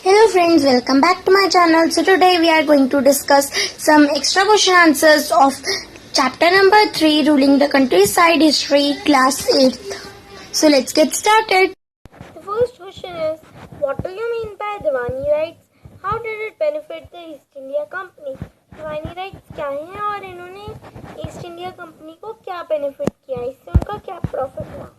Hello friends, welcome back to my channel. So today we are going to discuss some extra question answers of chapter number 3, Ruling the Countryside History, class 8th. So let's get started. The first question is, what do you mean by Diwani rights? How did it benefit the East India Company? Diwani rights क्या हैं और इन्होंने east India company को क्या benefit किया, इससे उनका क्या प्रॉफिट हुआ?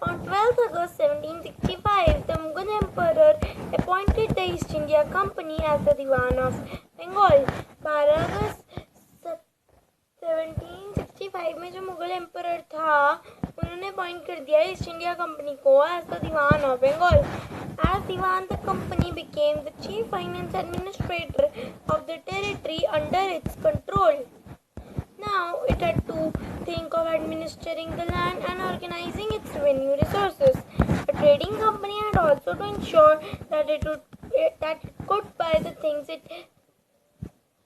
On 12th August 1765, the Mughal Emperor appointed the East India Company as the Diwan of Bengal. 12 अगस्त 1765 में जो मुगल एम्परर था उन्होंने अपॉइंट कर दिया ईस्ट इंडिया कंपनी को as the diwan of Bengal. As Diwan, the company became the chief finance administrator of the territory under its control. Now it had to think of administering the land and organizing its revenue resources. A trading company had also to ensure that it could buy the things it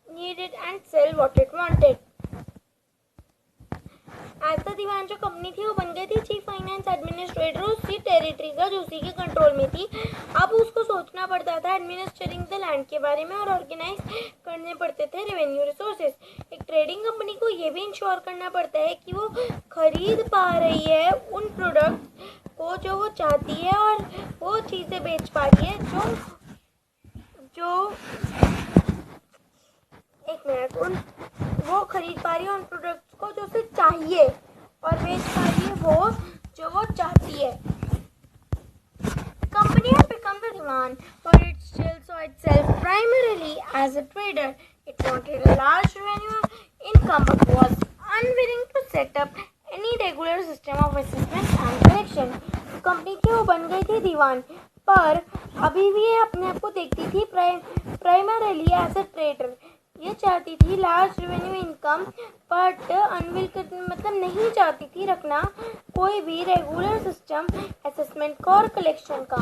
needed and sell what it wanted. As the Diwan जो company थी वो बन गई थी chief finance administrator उसी territory का जो उसी के कंट्रोल में थी. अब उसको सोचना पड़ता था एडमिनिस्ट्रेटिंग द लैंड के बारे में और ऑर्गेनाइज करने पड़ते थे रेवेन्यू रिसोर्सेज. एक ट्रेडिंग कंपनी को ये भी इंश्योर करना पड़ता है कि वो खरीद पा रही है उन प्रोडक्ट्स को जो वो चाहती है और वो चीज़ें बेच पा रही है जो एक मिनट वो खरीद पा रही है उन प्रोडक्ट्स को जो उसे चाहिए और बेच पा रही है वो जो वो चाहती है. Company had become the Diwan, but it still saw itself primarily as a trader. It wanted a large revenue income but was unwilling to set up any regular system of assessment and collection. Company की वो बन गई थी दीवान पर अभी भी ये अपने आप को देखती थी प्राइमरली एज अ ट्रेडर. ये चाहती थी लार्ज रेवेन्यू इनकम बट मतलब नहीं चाहती थी रखना कोई भी रेगुलर सिस्टम असेसमेंट का और कलेक्शन का.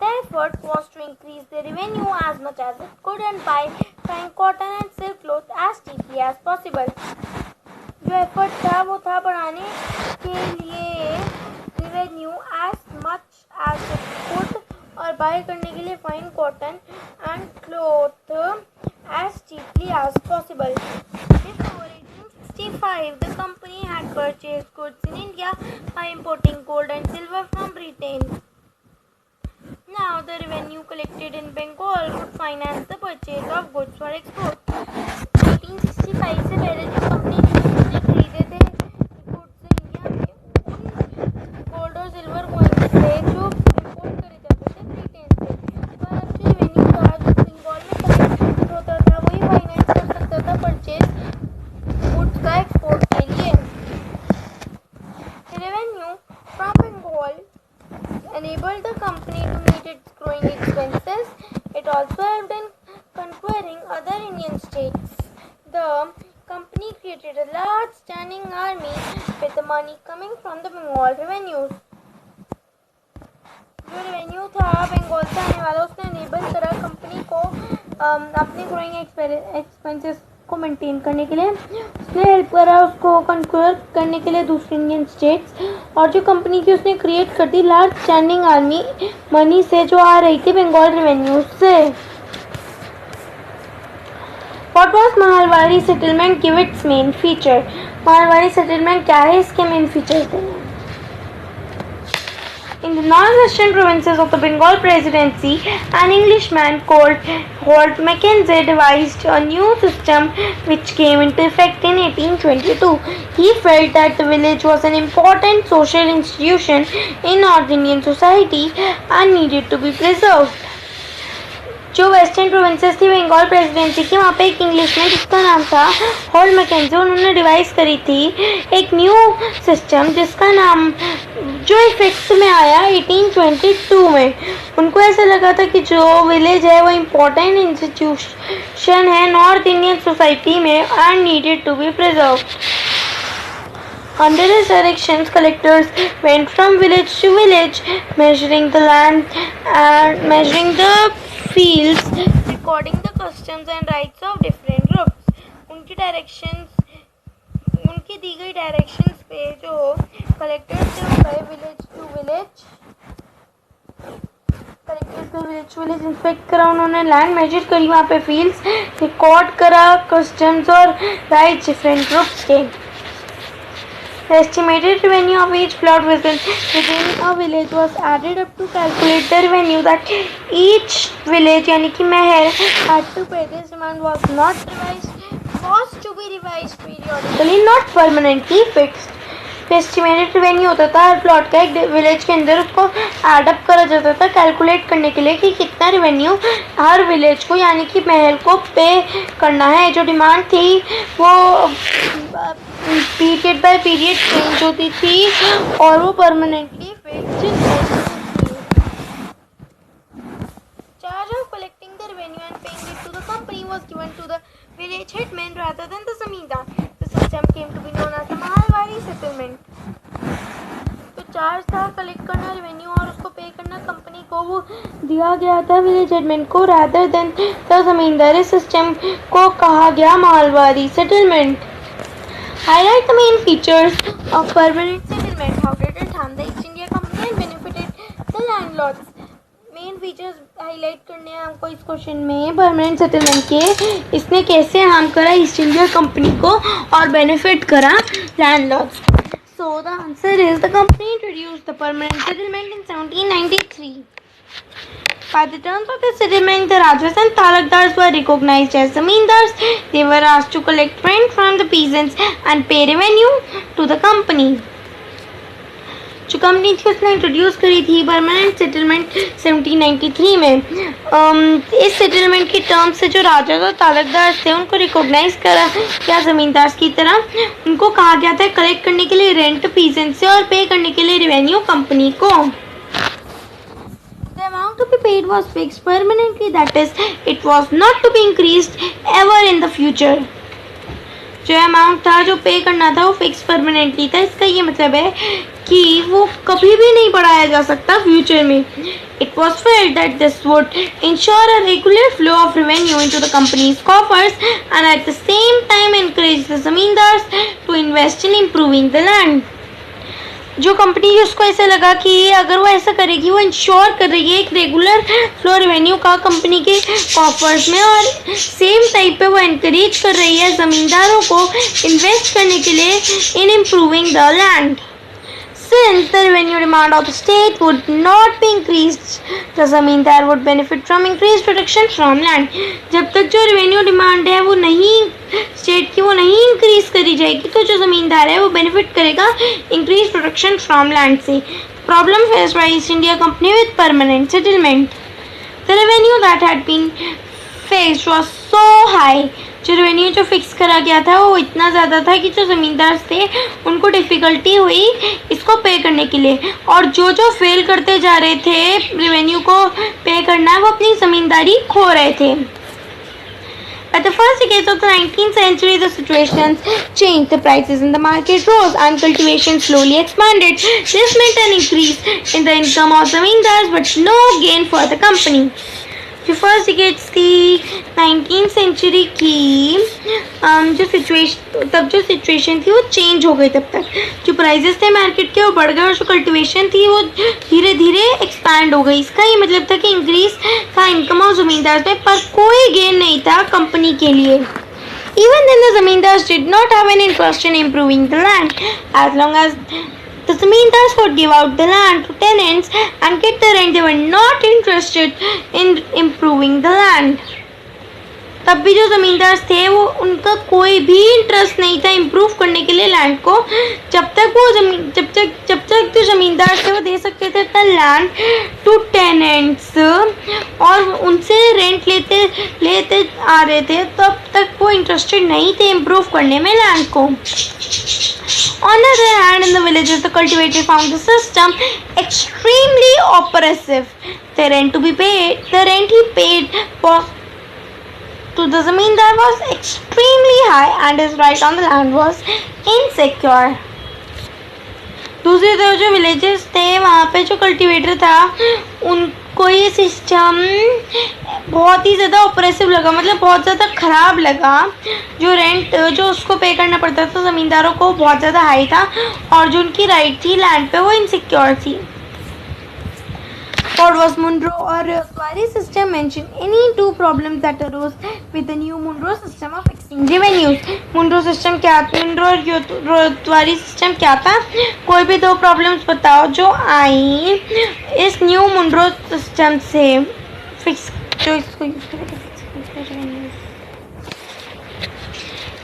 The effort was to increase the revenue as much as it could and by buying cotton and silk cloth as cheaply as possible. जो एफर्ट था वो था बढ़ाने के लिए revenue as much as it could और buy करने के लिए fine cotton and cloth as cheaply as possible. Before 1865, the company had purchased goods in India by importing gold and silver from Britain. Now, the revenue collected in Bengal would finance the purchase of goods for export. 1865 से पहले जो company ने खरीदे थे goods India में उन gold और silver coins से जो इम्पोर्ट करे जाते थे ब्रिटेन से, पर अब जो रेवेन्यू था जो बंगाल में कलेक्ट होता था वही फाइनेंस कर सकता था परचेज गुड्स का एक्सपोर्ट के लिए. Revenue from Bengal enabled the company to meet its growing expenses. It also helped in conquering other Indian states. The company created a large standing army with the money coming from the Bengal revenues. जो revenue था बंगाल से आने वाला उसने enable करा company को अपने growing expenses को मेंटेन करने के लिए. उसने हेल्प करा उसको कंक्वर करने के लिए दूसरी इंडियन स्टेट्स. और जो कंपनी थी उसने क्रिएट कर the large standing army money से जो आ रही थी बंगाल रेवेन्यू से. What was Mahalwari settlement give its main feature? Mahalwari settlement क्या है, इसके मेन फीचर्स हैं. In the northwestern provinces of the Bengal Presidency, an Englishman called Holt Mackenzie devised a new system which came into effect in 1822. He felt that the village was an important social institution in North Indian society and needed to be preserved. जो western provinces थी Bengal presidency की, वहाँ पे एक Englishman जिसका नाम था Holt Mackenzie, उन्होंने डिवाइस करी थी एक न्यू सिस्टम जिसका नाम जो इफेक्ट में आया 1822 में. उनको ऐसा लगा था कि जो विलेज है वो इम्पोर्टेंट इंस्टीट्यूशन है नॉर्थ इंडियन सोसाइटी में and needed to be preserved. Under his directions, collectors went from village to village, measuring the land and measuring the fields, recording the customs and rights of different groups. उनकी दी गई directions पे जो collectors थे वो गए village to village village inspect करा उन्होंने, land measure करी, वहाँ पे फील्ड्स रिकॉर्ड करा, कस्टम्स और राइट्स डिफरेंट ग्रुप्स के. The estimated revenue of each plot within a village was added up to calculate the revenue that each village यानी कि महल had to pay. This amount was not revised, was to be revised periodically, not permanently fixed. Estimated revenue होता था हर plot का, एक village के अंदर उसको add up करा जाता था कैलकुलेट करने के लिए कि कितना रेवेन्यू हर विलेज को यानी कि महल को पे करना है. जो डिमांड थी वो पीरियड बाय पीरियड चेंज होती थी और वो परमानेंटली फिक्स्ड नहीं थी. Charge of collecting the revenue and paying it to the company was given to the village headman rather than the zamindar. The system came to be known as the Mahalwari settlement. तो charge था collect करना revenue और उसको पे करना company को, वो दिया गया था विलेज हेडमैन को rather than the zamindari system को कहा गया Mahalwari settlement. Highlight the main features of permanent settlement. How did it harm the East India Company and benefited the landlords? Main features highlight करने हैं हमको इस क्वेश्चन में permanent settlement के. इसने कैसे हार्म करा ईस्ट इंडिया कंपनी को और बेनिफिट करा landlords. So the answer is the company introduced the permanent settlement in 1793. By the terms of the settlement, the Rajas and Talakdars were recognized as zamindars. They were asked to collect rent from the peasants and pay revenue to the company. जो company थी उसने introduce करी थी permanent settlement 1793 में. इस settlement के terms से जो राजा और तालुकदार थे उनको रिकॉग्नाइज करा क्या ज़मींदार की तरह. उनको कहा गया था कलेक्ट करने के लिए रेंट पीजेंट से और पे करने के लिए रेवेन्यू कंपनी को. The amount to be paid was fixed permanently, that is, it was not to be increased ever in the future. जो अमाउंट था जो पे करना था वो फिक्स परमानेंटली था. इसका ये मतलब है कि वो कभी भी नहीं बढ़ाया जा सकता फ्यूचर में. It was felt that this would ensure a regular flow of revenue into the company's coffers and at the same time encourage the zamindars to invest in improving the land. जो कंपनी उसको ऐसा लगा कि अगर वो ऐसा करेगी वो इंश्योर कर रही है एक रेगुलर फ्लो रेवेन्यू का कंपनी के कॉफर्स में और सेम टाइम पे वो एनकरेज कर रही है ज़मींदारों को इन्वेस्ट करने के लिए इन improving the land. Since the revenue demand of the state would not be increased, the zamindar would benefit from increased production from land. जब तक जो रेवेन्यू डिमांड है वो नहीं स्टेट की वो नहीं इंक्रीज करी जाएगी तो जो ज़मींदार है वो बेनिफिट करेगा इंक्रीज प्रोडक्शन फ्रॉम लैंड से. Problem faced by East India company with permanent settlement. The revenue that had been fixed was so high. जो रेवेन्यू जो फिक्स करा गया था वो इतना ज़्यादा था कि जो ज़मींदार थे उनको डिफ़िकल्टी हुई इसको पे करने के लिए और जो जो फेल करते जा रहे थे रेवेन्यू को पे करना वो अपनी ज़मींदारी खो रहे थे. At the first decades of the 19th century, the situation changed. The prices in the market rose and cultivation slowly expanded. This meant an increase in the income of zamindars but no gain for the company. जो first decades थी 19th century की जो situation थी वो change हो गई. तब तक जो प्राइजेस थे मार्केट के वो बढ़ गए और जो कल्टिवेशन थी वो धीरे धीरे एक्सपैंड हो गई. इसका ये मतलब था कि इंक्रीज था इनकम ऑफ जमींदार में पर कोई गेन नहीं था कंपनी के लिए. Even then the zamindars did not have an interest in improving the land. As long as the zamindars would give out the land to tenants and get the rent, they were not interested in improving the land. तब भी जो ज़मींदार थे वो उनका कोई भी interest नहीं था इम्प्रूव करने के लिए लैंड को. जब तक जो ज़मींदार थे वो दे सकते थे अपना लैंड टू टेनेंट्स और उनसे रेंट लेते आ रहे थे तब तक वो इंटरेस्टेड नहीं थे इम्प्रूव करने में लैंड को. On the other hand, in the villages, the cultivator found the system extremely oppressive. The rent he paid to the zamindar was extremely high and his right on the land was insecure. दूसरी तरफ जो villages थे वहाँ पे जो cultivator था उनको ये सिस्टम बहुत ही ज़्यादा ऑपरेसिव लगा, मतलब बहुत ज़्यादा ख़राब लगा. जो रेंट जो उसको पे करना पड़ता था ज़मींदारों को बहुत ज़्यादा हाई था और जो उनकी राइट थी लैंड पे वो इनसिक्योर थी. What was Munro or Rewari system? Mention any two problems that arose with the new Munro system of fixing revenues. Munro system क्या था? Munro और Rewari system क्या था? कोई भी दो problems बताओ जो आई इस new Munro system से fix जो इसको use करके fix कर revenues.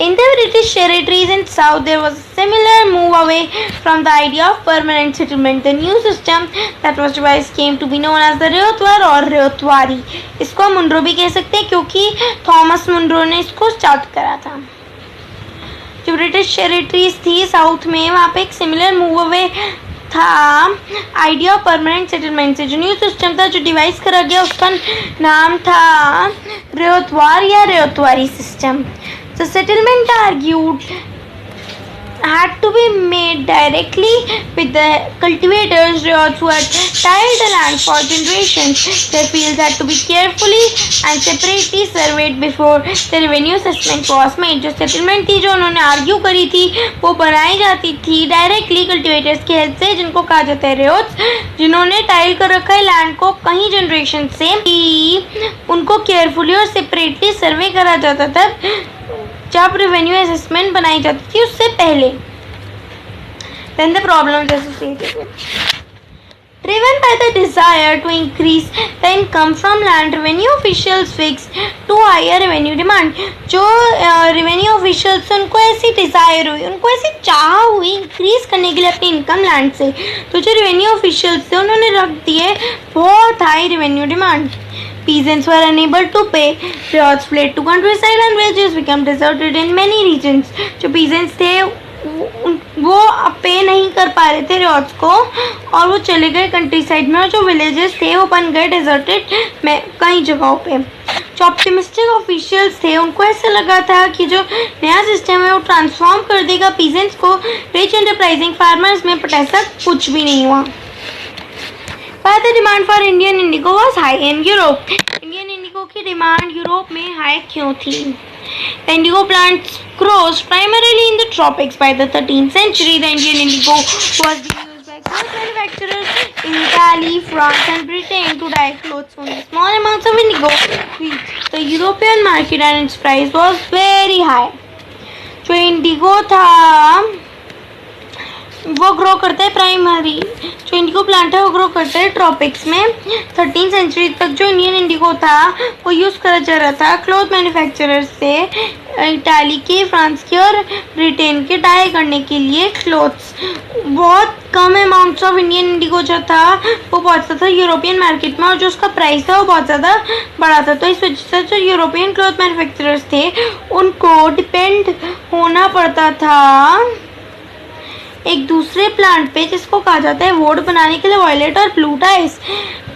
In the British territories in South, there was a similar move away from the idea of permanent settlement. The new system that was devised came to be known as the Rewtwar or Rewtwari. इसको हम Munro भी कह सकते हैं क्योंकि Thomas Munro ने इसको start करा था. जो ब्रिटिश टेरिटरीज थी साउथ में, वहाँ पे एक सिमिलर मूव अवे था आइडिया ऑफ परमानेंट सेटलमेंट से. जो न्यू सिस्टम था जो डिवाइस करा गया उसका नाम था रेवतवार या रेवतवारी system. The settlement argued had to be made directly with the cultivators who had tilled the land for generations. Their fields had to be carefully and separately surveyed before the revenue assessment was made. जो settlement थी जो उन्होंने argue करी थी वो बनाई जाती थी डायरेक्टली कल्टिवेटर्स की हेल्प से, जिनको कहा जाता है रेव्स, जिन्होंने टाइल कर रखा है लैंड को कई जनरेशन से. उनको केयरफुली और सेपरेटली सर्वे करा जाता था जब रेवेन्यू असेसमेंट बनाई जाती थी उससे पहले. Then the problems associated with. Driven by the desire to increase the income from land, revenue officials fixed to higher revenue demand. जो revenue officials उनको ऐसी desire हुई, उनको ऐसी चाह हुई increase करने के लिए अपनी income land से, तो जो revenue officials थे उन्होंने रख दिए बहुत high revenue demand. Peasants were unable to pay. Riots fled to countryside and villages became deserted in many regions. जो peasants थे वो पे नहीं कर पा रहे थे रियॉट्स को और वो चले गए कंट्री साइड में, और जो विलेजेस थे वो बन गए डेजर्टेड में कई जगहों पे. जो ऑप्टिमिस्टिक ऑफिशियल्स थे उनको ऐसा लगा था कि जो नया सिस्टम है वो ट्रांसफॉर्म कर देगा पीजेंट्स को रिच एंटरप्राइजिंग फार्मर्स में, बट ऐसा कुछ भी नहीं हुआ. Why the demand for Indian indigo was high in Europe? Indian indigo की डिमांड यूरोप में हाई क्यों थी? The indigo plants grows primarily in the tropics. By the 13th century, the Indian indigo was being used by cloth manufacturers in Italy, France, and Britain to dye clothes. Only small amounts of indigo reached the European market, and its price was very high. जो Indigo था वो grow करता है primary, जो Indigo plant है वो grow करता है ट्रॉपिक्स में. 13th सेंचुरी तक जो इंडियन इंडिगो था वो यूज़ करा जा रहा था क्लॉथ मैन्युफैक्चरर्स से इटाली के, फ्रांस के और ब्रिटेन के डाई करने के लिए क्लॉथ्स. बहुत कम अमाउंट्स ऑफ इंडियन इंडिगो जो था वो पहुंचता था यूरोपियन मार्केट में, और जो उसका प्राइस था वो बहुत ज़्यादा बड़ा था. तो इस वजह से जो यूरोपियन क्लॉथ मैन्युफैक्चरर्स थे उनको डिपेंड होना पड़ता था एक दूसरे प्लांट पे जिसको कहा जाता है वुड बनाने के लिए वायलेट और blue dice.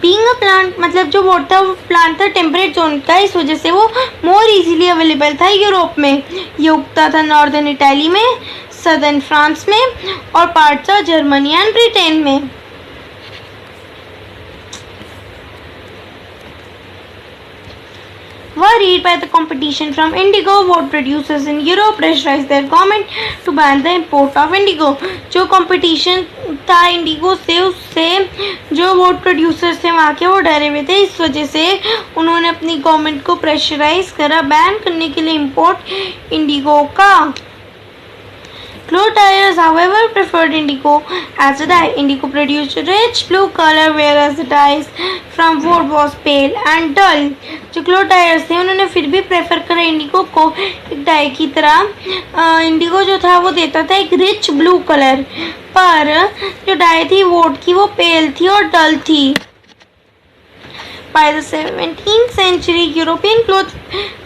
Being a plant मतलब जो वुड था वो प्लांट था टेम्परेट जोन का, इस वजह से वो मोर इजीली अवेलेबल था यूरोप में. ये उगता था नॉर्दर्न इटाली में, सदर्न फ्रांस में और parts of Germany and Britain में. Worried by the competition from indigo, wood producers in Europe pressurized their government to ban the import of indigo. जो competition था इंडिगो से उससे जो वुड प्रोड्यूसर्स थे वहाँ के वो डरे हुए थे, इस वजह से उन्होंने अपनी गवर्नमेंट को प्रेशराइज करा बैन करने के लिए इंपोर्ट इंडिगो का. Cloth dyers, however, preferred indigo as a dye. Indigo produced a rich blue color, whereas the dyes from wood was pale and dull. जो cloth dyers थे उन्होंने फिर भी प्रेफर करा इंडिगो को एक डाई की तरह. इंडिगो जो था वो देता था एक रिच ब्लू कलर, पर जो डाई थी वुड की वो पेल थी और डल थी. By the 17th century, European cloth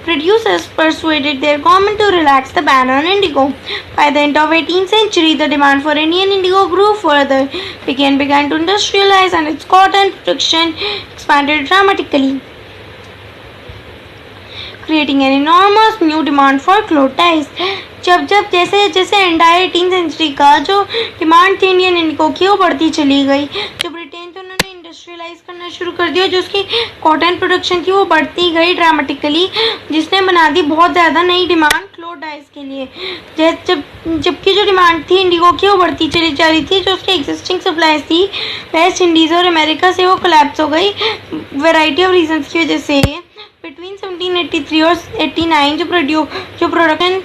producers persuaded their government to relax the ban on indigo. By the end of 18th century, the demand for Indian indigo grew further. Began to industrialize, and its cotton production expanded dramatically, creating an enormous new demand for cloth dyes. जब जैसे जैसे entire 18th century का जो demand थी Indian Indigo की वो बढ़ती चली गई. जो ब्रिटेन थे उन्होंने इंडस्ट्रियलाइज करना शुरू कर दिया, जो उसकी कॉटन प्रोडक्शन थी वो बढ़ती गई ड्रामेटिकली, जिसने बना दी बहुत ज़्यादा नई डिमांड क्लोथ होता है इसके लिए। जबकि जो डिमांड थी इंडिगो की वो बढ़ती चली जा रही थी, जो उसकी एग्जिस्टिंग सप्लाई थी वेस्ट इंडीज़ और अमेरिका से वो कोलैप्स हो गई वैरायटी ऑफ रीजंस की वजह से। बिटवीन 1783 और 89 जो प्रोडक्शन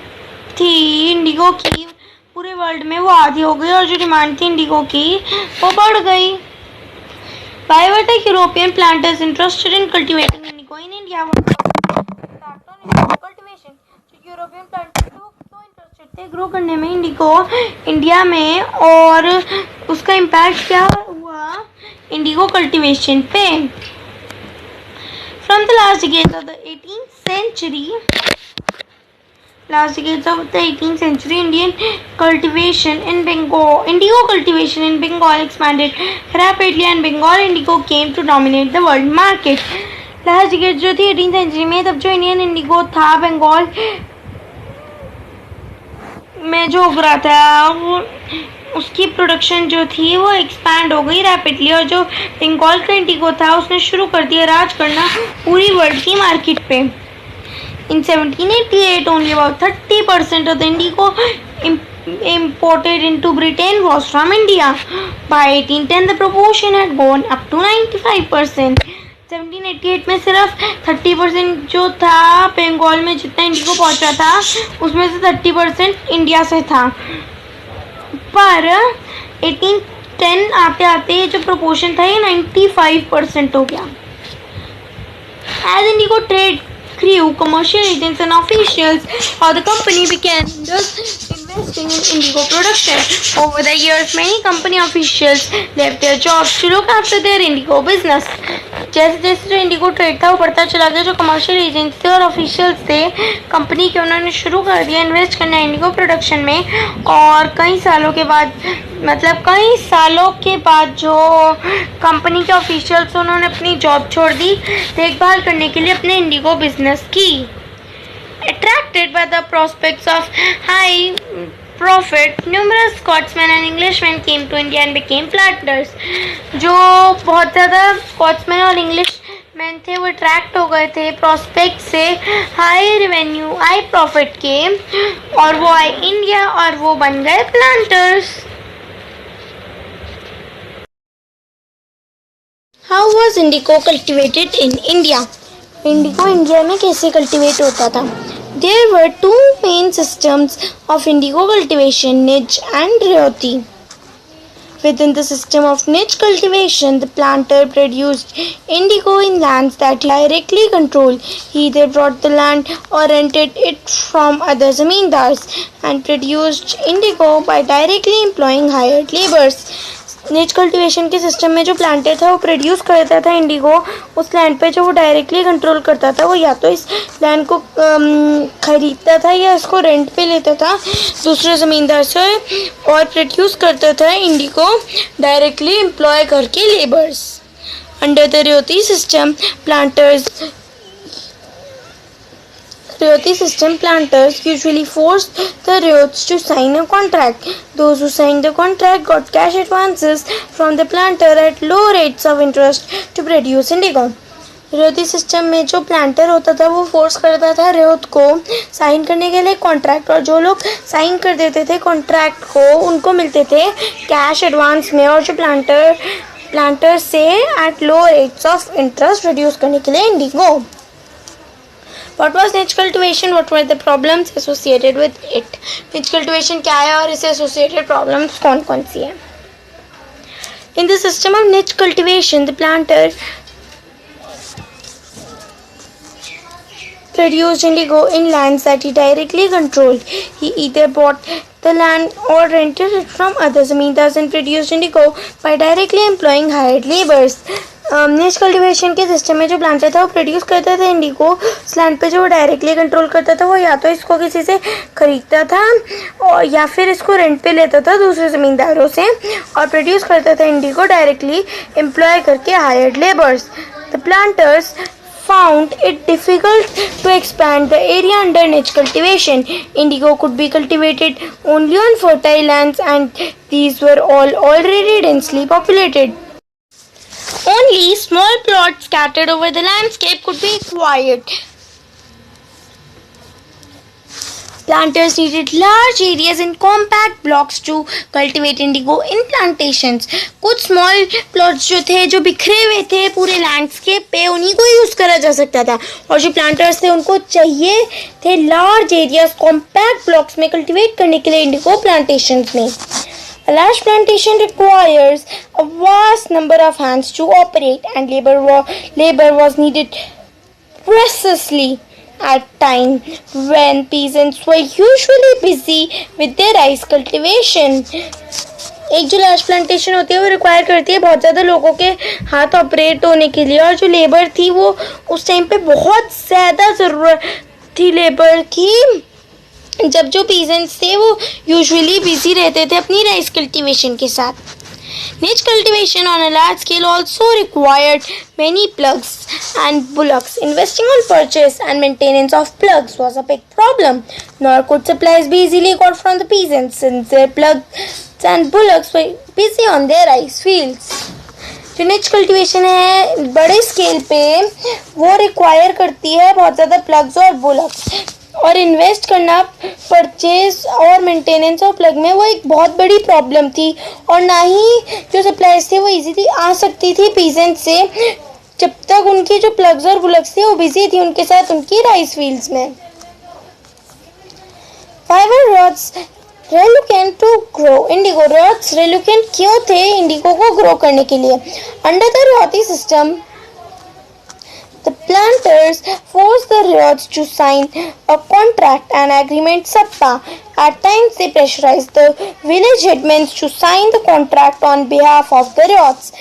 थी इंडिगो की पूरे वर्ल्ड में वो आधी हो गई और जो डिमांड थी इंडिगो की वो बढ़ गई। Why were the European planters interested in cultivating indigo in India? Cultivation. जो यूरोपियन प्लांटर्स थे वो क्यों इंटरेस्टेड थे ग्रो करने में इंडिगो इंडिया में, और उसका इम्पैक्ट क्या हुआ इंडिगो कल्टीवेशन पे? From the last decades of the 18th century, Indian cultivation in Bengal, indigo cultivation in Bengal expanded rapidly and Bengal indigo came to dominate the world market. Last decade जो थी 18th century में, तब जो Indian Indigo था बंगाल में जो उग रहा था वो उसकी प्रोडक्शन जो थी वो एक्सपैंड हो गई रैपिडली, और जो बंगाल का इंडिगो था उसने शुरू कर दिया राज करना पूरी वर्ल्ड की मार्केट पे। In 1788, only about 30% of the indigo imported into Britain was from India. By 1810, the proportion had gone up to 95%. 1788 में सिर्फ 30% जो था बंगाल में जितना इंडिगो पहुंचा था उसमें से 30% इंडिया से था, पर 1810 आते आते जो प्रोपोर्शन था ये 95% हो गया। As indigo trade grew, commercial agents and officials of the company began investing in indigo production. Over the years, many company officials left their jobs to look after their indigo business. जैसे जैसे जो Indigo trade था वो बढ़ता चला गया, जो commercial agents थे और ऑफिशियल्स थे कंपनी के, उन्होंने शुरू कर दिया इन्वेस्ट करना इंडिगो प्रोडक्शन में। और कई सालों के बाद जो कंपनी के ऑफिशियल्स उन्होंने अपनी जॉब छोड़ दी देखभाल करने के लिए अपने इंडिगो बिजनेस की। Attracted by the prospects of high profit, numerous Scotsmen and Englishmen came to India and became planters. जो बहुत ज़्यादा स्कॉट्समैन और इंग्लिशमैन थे वो अट्रैक्ट हो गए थे प्रॉस्पेक्ट से हाई रेवेन्यू हाई प्रॉफिट के, और वो आए इंडिया और वो बन गए planters. How was indigo cultivated in India? Indigo India में कैसे कल्टीवेट होता था? There were two main systems of indigo cultivation, niche and rayoti. Within the system of niche cultivation, the planter produced indigo in lands that he directly controlled. He either bought the land or rented it from other zamindars and produced indigo by directly employing hired laborers. निच cultivation के system में जो planter था वो produce करता था Indigo उस land पे जो वो डायरेक्टली कंट्रोल करता था। वो या तो इस लैंड को खरीदता था या इसको रेंट पे लेता था दूसरे ज़मींदार से, और प्रोड्यूस करता था इंडिगो डायरेक्टली एम्प्लॉय करके labours. Under the ryoti system planters usually forced the ryots to sign a contract. Those who signed the contract got cash advances from the planter at low rates of interest to produce indigo. Ryoti system में जो planter होता था वो force करता था रेवत को sign करने के लिए कॉन्ट्रैक्ट, और जो लोग साइन कर देते थे कॉन्ट्रैक्ट को उनको मिलते थे कैश एडवांस में, और जो प्लांटर से at low rates of interest produce करने के लिए Indigo. What was niche cultivation? What were the problems associated with it? Niche cultivation क्या है और इससे associated problems कौन कौन सी है? In the system of niche cultivation, the planter produced indigo in lands that he directly controlled. He either bought the land or rented it from other zamindars and produced indigo by directly employing hired laborers. निच cultivation के system में जो planter था वो produce करता था Indigo उस land पे जो वो डायरेक्टली कंट्रोल करता था। वो या तो इसको किसी से खरीदता था और या फिर इसको रेंट पे लेता था दूसरे ज़मींदारों से, और प्रोड्यूस करता था इंडिगो डायरेक्टली एम्प्लॉय करके hired labours. The planters found it difficult to expand the area under niche cultivation. Indigo could be cultivated only on fertile lands, and these were all already densely populated. Only small plots scattered over the landscape could be acquired. Planters needed large areas and compact blocks to cultivate indigo in plantations. कुछ small plots जो थे, जो बिखरे हुए थे पूरे landscape पे, उन्हीं को यूज करा जा सकता था. और जो प्लांटर्स थे उनको चाहिए थे large areas, compact blocks में cultivate करने के लिए indigo plantations में. A large plantation requires a vast number of hands to operate, and labor was needed precisely at time when peasants were usually busy with their rice cultivation. एक जो large plantation होती है वो require करती है बहुत ज़्यादा लोगों के हाथ ऑपरेट होने के लिए, और जो लेबर थी वो उस टाइम पे बहुत ज़्यादा ज़रूरत थी लेबर की, जब जो पीजेंट्स थे वो यूजुअली बिजी रहते थे अपनी राइस कल्टीवेशन के साथ. Niche cultivation on a large scale also required many plugs and bullocks. Investing on purchase and maintenance of plugs was a big problem, nor could supplies be easily got from the peasants since their plugs and bullocks were busy on their rice fields. जो निच cultivation है बड़े scale पे वो require करती है बहुत ज़्यादा प्लग्स और बुलक्स, और इन्वेस्ट करना परचेज और मेंटेनेंस ऑफ प्लग में वो एक बहुत बड़ी प्रॉब्लम थी, और ना ही जो सप्लाईज थे वो इजीली आ सकती थी पीजेंट से जब तक उनकी जो प्लग्स और बुलक्स थे वो बिजी थी उनके साथ उनकी राइस फील्ड्स में. Fibre ryots reluctant to grow indigo. Ryots reluctant क्यों थे इंडिगो को ग्रो करने के लिए? Under the ryoti system the planters forced the ryots to sign a contract and agreement sabta. At times they pressurized the village headmen to sign the contract on behalf of the ryots.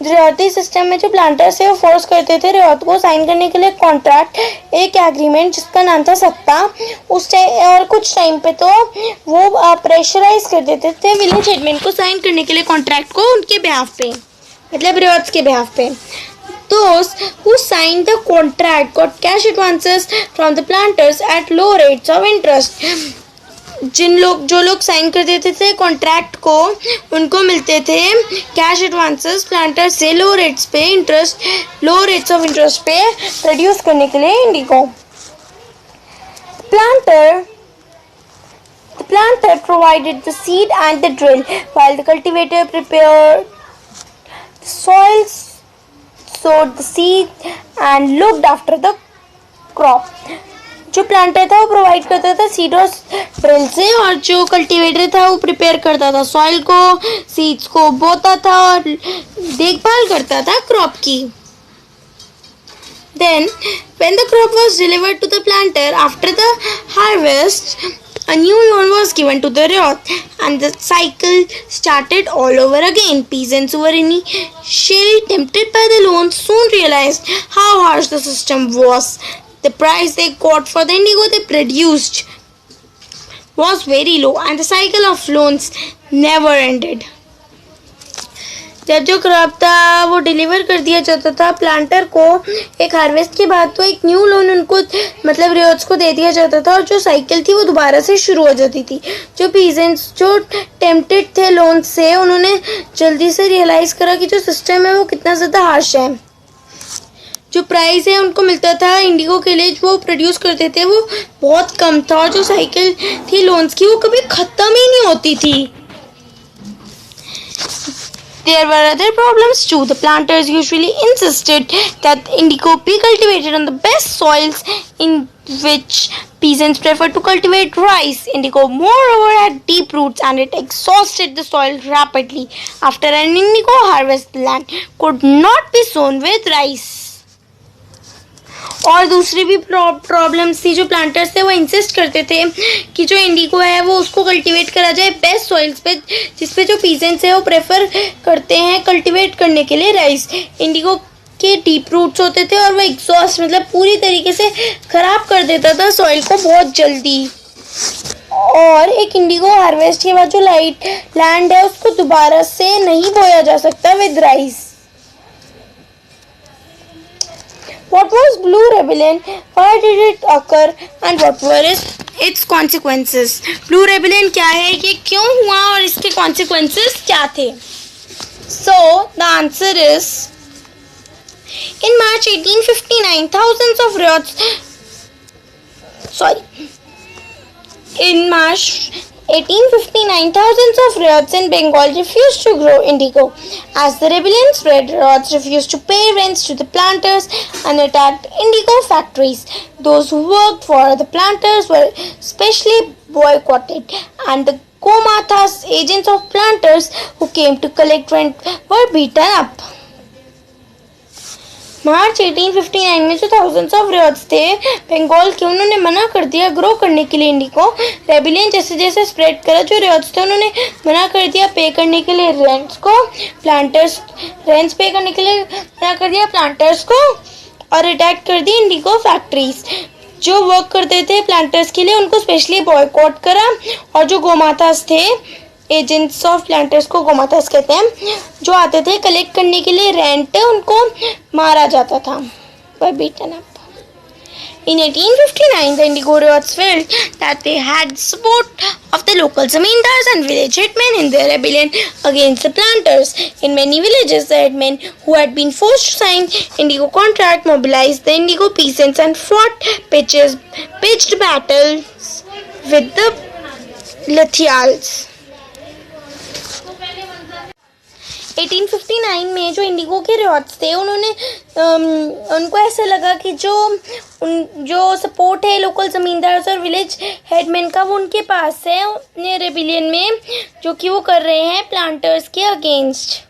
Ryoti system में जो planters है वो force करते थे रियॉत को sign करने के लिए कॉन्ट्रैक्ट, एक एग्रीमेंट जिसका नाम था सप्ता. उस टाइम और कुछ टाइम पे तो वो प्रेशराइज कर देते थे विलेज हेडमैन को साइन करने के लिए कॉन्ट्रैक्ट को उनके बिहाफ पे, मतलब रियॉट्स के बिहाफ पे. Those who signed the contract got cash advances from the planters at low rates of interest. जो लोग साइन कर देते थे कॉन्ट्रैक्ट को उनको मिलते थे कैश एडवांसेस प्लांटर से लो रेट्स ऑफ इंटरेस्ट पे प्रोड्यूस करने के लिए Indigo. The planter provided the seed and the drill while the cultivator prepared the soils, sowed the seed and looked after the crop. जो प्लांटर था वो provide करता था सीड और ड्रिल से, और जो कल्टीवेटर था वो प्रिपेयर करता था सॉइल को, सीड्स को बोता था और देखभाल करता था क्रॉप की. Then when the crop was delivered to the planter after the harvest, a new loan was given to the ryot and the cycle started all over again. Peasants who were initially tempted by the loan soon realized how harsh the system was. The price they got for the indigo they produced was very low and the cycle of loans never ended. जब जो crop था वो deliver कर दिया जाता था planter को एक हार्वेस्ट के बाद, तो एक न्यू लोन उनको मतलब रियोट्स को दे दिया जाता था और जो साइकिल थी वो दोबारा से शुरू हो जाती थी. जो पीजेंट्स जो टेम्प्टेड थे लोन से उन्होंने जल्दी से रियलाइज़ करा कि जो सिस्टम है वो कितना ज़्यादा हार्श है. जो प्राइस है उनको मिलता था इंडिगो के लिए जो वो प्रोड्यूस करते थे वो बहुत कम था, और जो साइकिल थी लोन्स की वो कभी ख़त्म ही नहीं होती थी. There were other problems too. The planters usually insisted that indigo be cultivated on the best soils in which peasants preferred to cultivate rice. Indigo moreover had deep roots and it exhausted the soil rapidly. After an indigo harvest, the land could not be sown with rice. और दूसरी भी problems थी. जो planters थे वो insist करते थे कि जो इंडिगो है वो उसको कल्टीवेट करा जाए बेस्ट सॉइल्स पे, जिस पे जो पीजेंट्स है वो प्रेफर करते हैं कल्टीवेट करने के लिए राइस. इंडिगो के डीप रूट्स होते थे और वो एग्जॉस्ट मतलब पूरी तरीके से ख़राब कर देता था सॉइल को बहुत जल्दी. और एक इंडिगो हार्वेस्ट के बाद जो लाइट लैंड है उसको दोबारा से नहीं बोया जा सकता with rice. What was Blue Rebellion? Why did it occur? And what were its consequences? Blue Rebellion क्या है, ये क्यों हुआ और इसके consequences क्या थे? So the answer is in March 1859, thousands of riots. In March 1859, thousands of ryots in Bengal refused to grow indigo. As the rebellion spread, ryots refused to pay rents to the planters and attacked indigo factories. Those who worked for the planters were specially boycotted, and the Gomathas, agents of planters who came to collect rent, were beaten up. मार्च 1859 में जो thousands of रियोट्स थे बंगाल के, उन्होंने मना कर दिया grow करने के लिए इंडिको. रेबिलियन जैसे जैसे स्प्रेड करा, जो रियोट्स थे उन्होंने मना कर दिया पे करने के लिए रेंट्स को. प्लांटर्स रेंट्स पे करने के लिए मना कर दिया प्लांटर्स को और अटैक कर दी इंडिको फैक्ट्रीज. जो वर्क करते थे प्लांटर्स के लिए उनको स्पेशली बॉयकॉट करा, और जो गोमातास थे, एजेंट्स ऑफ प्लांटर्स को गोमातास कहते हैं, जो आते थे कलेक्ट करने के लिए रेंट, उनको मारा जाता था, by beaten up. In 1859, the Indigo riots felt that they had support of the local zamindars and village hitmen in their rebellion against the planters. In many villages, the hitmen who had been forced to sign indigo contract mobilized the indigo peasants and fought pitched battles with the Lathials. 1859 में जो Indigo के रियोट्स थे, उनको ऐसा लगा कि जो support है लोकल ज़मींदार और विलेज हेडमैन का, वो उनके पास है अपने रेबिलियन में, जो कि वो कर रहे हैं प्लांटर्स के अगेंस्ट.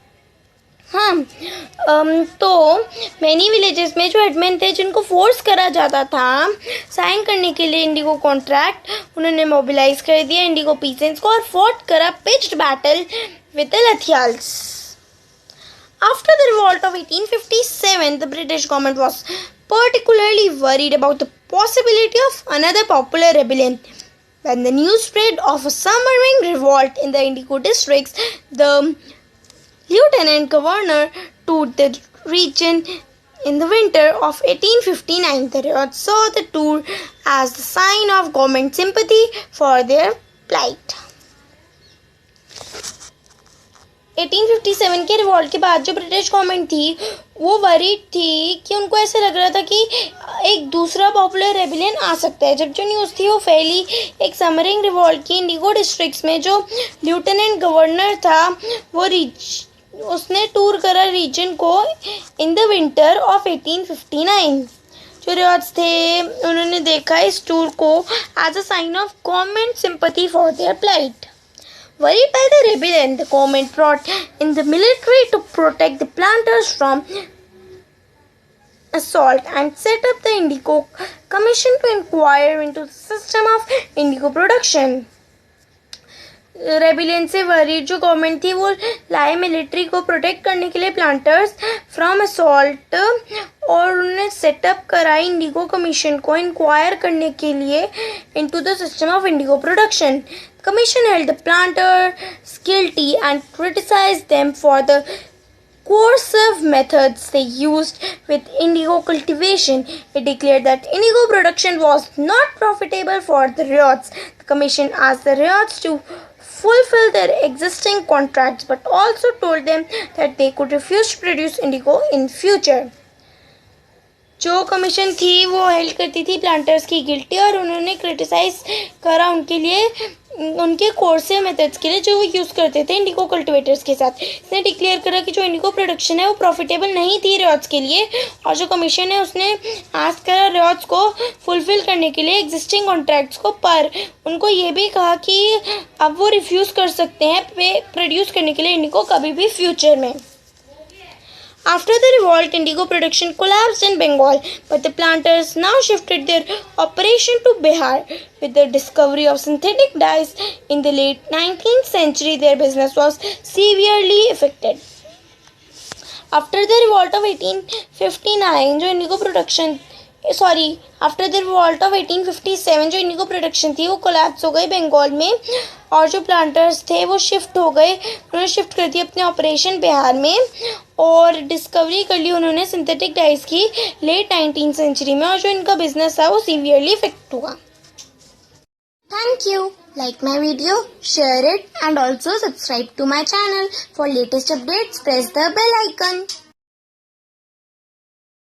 हाँ, तो मैनी विलेजेस में जो हेडमैन थे जिनको फोर्स करा जाता था साइन करने के लिए इंडिगो कॉन्ट्रैक्ट, उन्होंने मोबिलाइज कर दिया इंडिगो पीसेंट्स को और फॉट करा pitched battle with the lathiyals. After the revolt of 1857, the British government was particularly worried about the possibility of another popular rebellion. When the news spread of a summering revolt in the Indigo districts, the Lieutenant Governor toured the region in the winter of 1859. The riots saw the tour as the sign of government sympathy for their plight. 1857 के revolt के बाद जो British government थी वो worried थी कि उनको ऐसे लग रहा था कि एक दूसरा पॉपुलर रेबिलियन आ सकता है. जब जो न्यूज़ थी वो फैली एक समरिंग रिवॉल्ट की इंडिगो डिस्ट्रिक्ट्स में, जो लेफ्टिनेंट गवर्नर था वो उसने टूर करा रीजन को इन द विंटर ऑफ 1859. जो रियोट्स थे उन्होंने देखा इस टूर को as a sign of government sympathy for their plight. Worried by the rebellion, the government brought in the military to protect the planters from assault and set up the Indigo Commission to inquire into the system of indigo production. Rebellion से worried जो government थी वो लाए military को protect करने के लिए planters from assault, और उन्होंने सेटअप करा इंडिगो कमीशन को इंक्वायर करने के लिए into the system of Indigo production. Commission held the planters guilty and criticized them for the coercive methods they used with indigo cultivation. It declared that indigo production was not profitable for the riots. The commission asked the riots to fulfill their existing contracts but also told them that they could refuse to produce indigo in future. जो commission थी वो held करती थी planters की guilty, और उन्होंने criticise करा उनके लिए उनके कोर्सिव मेथड्स के लिए जो वो यूज़ करते थे इंडिगो कल्टिवेटर्स के साथ. इसने डिक्लेयर करा कि जो इंडिगो प्रोडक्शन है वो प्रॉफिटेबल नहीं थी रियोट्स के लिए, और जो कमीशन है उसने आस्क करा रियोट्स को फुलफिल करने के लिए एग्जिस्टिंग कॉन्ट्रैक्ट्स को, पर उनको ये भी कहा कि अब वो रिफ्यूज़ कर सकते हैं प्रोड्यूस करने के लिए इंडिगो कभी भी फ्यूचर में. After the revolt, indigo production collapsed in Bengal, but the planters now shifted their operation to Bihar. With the discovery of synthetic dyes in the late 19th century, their business was severely affected. After the revolt of 1859, जो Indigo production after the revolt of 1857 जो Indigo production थी वो collapse हो गई बंगाल में, और जो planters थे वो शिफ्ट हो गए, उन्होंने शिफ्ट कर दिया अपने ऑपरेशन बिहार में, और डिस्कवरी कर ली उन्होंने सिंथेटिक डाइज की लेट 19th सेंचुरी में, और जो इनका बिजनेस था वो सीवियरली इफेक्ट हुआ. Thank you. Like my video, share it and also subscribe to my channel. For latest updates, press the bell icon.